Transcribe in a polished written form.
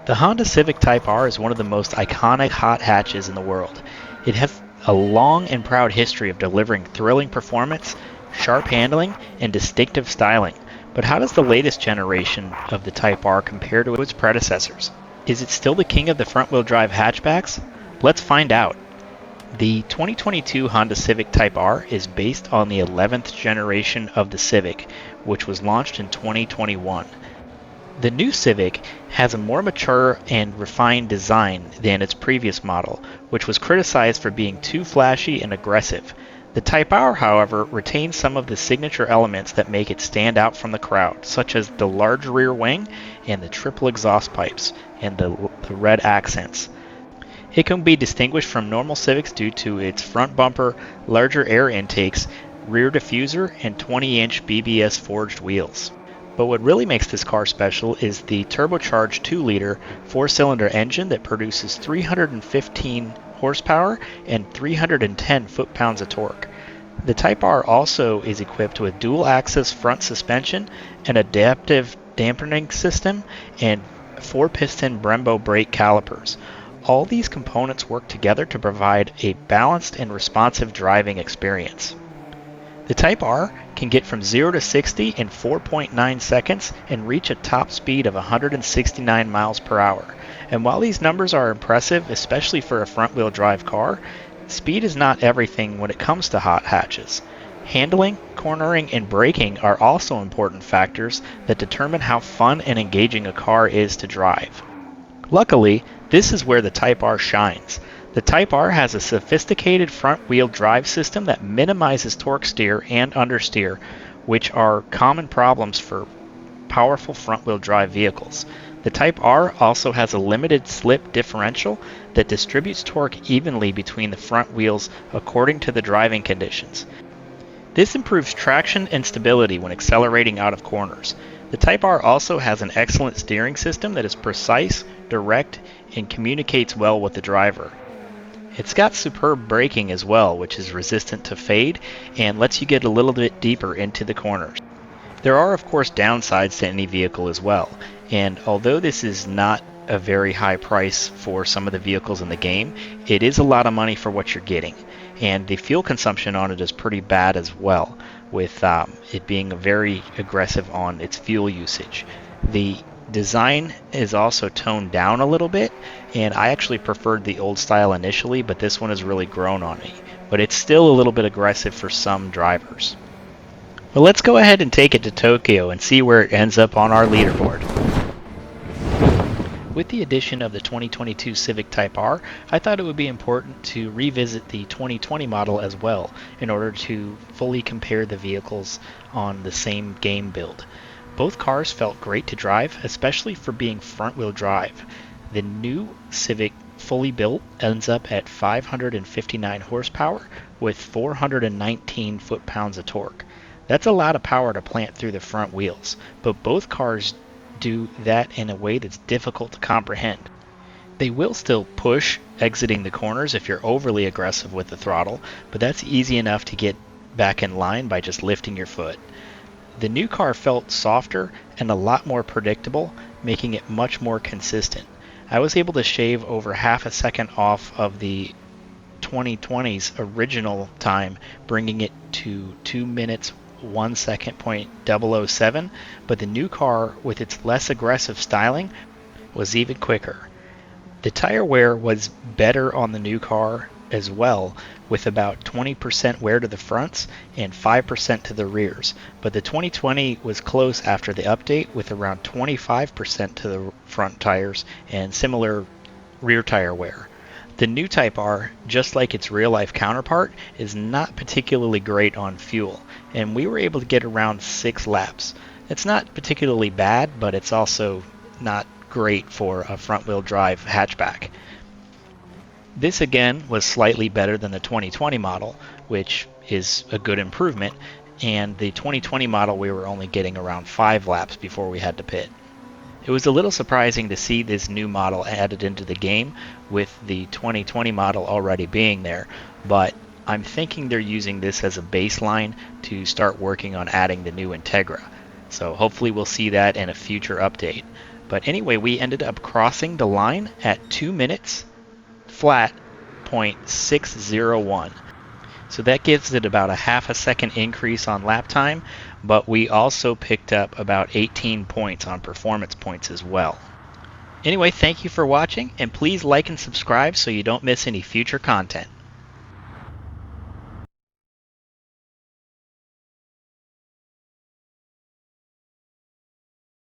The Honda Civic Type R is one of the most iconic hot hatches in the world. It has a long and proud history of delivering thrilling performance, sharp handling, and distinctive styling. But how does the latest generation of the Type R compare to its predecessors? Is it still the king of the front-wheel drive hatchbacks? Let's find out. The 2022 Honda Civic Type R is based on the 11th generation of the Civic, which was launched in 2021. The new Civic has a more mature and refined design than its previous model, which was criticized for being too flashy and aggressive. The Type R, however, retains some of the signature elements that make it stand out from the crowd, such as the large rear wing and the triple exhaust pipes and the red accents. It can be distinguished from normal Civics due to its front bumper, larger air intakes, rear diffuser, and 20-inch BBS forged wheels. But what really makes this car special is the turbocharged 2-liter 4-cylinder engine that produces 315 horsepower and 310 foot-pounds of torque. The Type R also is equipped with dual-axis front suspension, an adaptive dampening system, and 4-piston Brembo brake calipers. All these components work together to provide a balanced and responsive driving experience. The Type R can get from 0 to 60 in 4.9 seconds and reach a top speed of 169 miles per hour. And while these numbers are impressive, especially for a front-wheel drive car, speed is not everything when it comes to hot hatches. Handling, cornering, and braking are also important factors that determine how fun and engaging a car is to drive. Luckily, this is where the Type R shines. The Type R has a sophisticated front-wheel drive system that minimizes torque steer and understeer, which are common problems for powerful front-wheel drive vehicles. The Type R also has a limited slip differential that distributes torque evenly between the front wheels according to the driving conditions. This improves traction and stability when accelerating out of corners. The Type R also has an excellent steering system that is precise, direct, and communicates well with the driver. It's got superb braking as well, which is resistant to fade and lets you get a little bit deeper into the corners. There are of course downsides to any vehicle as well, and although this is not a very high price for some of the vehicles in the game, it is a lot of money for what you're getting, and the fuel consumption on it is pretty bad as well, with it being very aggressive on its fuel usage. The design is also toned down a little bit, and I actually preferred the old style initially, but this one has really grown on me. But it's still a little bit aggressive for some drivers. Well, let's go ahead and take it to Tokyo and see where it ends up on our leaderboard. With the addition of the 2022 Civic Type R, I thought it would be important to revisit the 2020 model as well in order to fully compare the vehicles on the same game build. Both cars felt great to drive, especially for being front-wheel drive. The new Civic fully built ends up at 559 horsepower with 419 foot-pounds of torque. That's a lot of power to plant through the front wheels, but both cars do that in a way that's difficult to comprehend. They will still push exiting the corners if you're overly aggressive with the throttle, but that's easy enough to get back in line by just lifting your foot. The new car felt softer and a lot more predictable, making it much more consistent. I was able to shave over half a second off of the 2020's original time, bringing it to 2 minutes 1 second .007, but the new car with its less aggressive styling was even quicker. The tire wear was better on the new car as well, with about 20% wear to the fronts and 5% to the rears, but the 2020 was close after the update with around 25% to the front tires and similar rear tire wear. The new Type R, just like its real-life counterpart, is not particularly great on fuel, and we were able to get around 6 laps. It's not particularly bad, but it's also not great for a front-wheel drive hatchback. This again was slightly better than the 2020 model, which is a good improvement, and the 2020 model we were only getting around 5 laps before we had to pit. It was a little surprising to see this new model added into the game with the 2020 model already being there, but I'm thinking they're using this as a baseline to start working on adding the new Integra. So hopefully we'll see that in a future update. But anyway, we ended up crossing the line at 2 minutes flat 0.601. So that gives it about a half a second increase on lap time, but we also picked up about 18 points on performance points as well. Anyway, thank you for watching, and please like and subscribe so you don't miss any future content.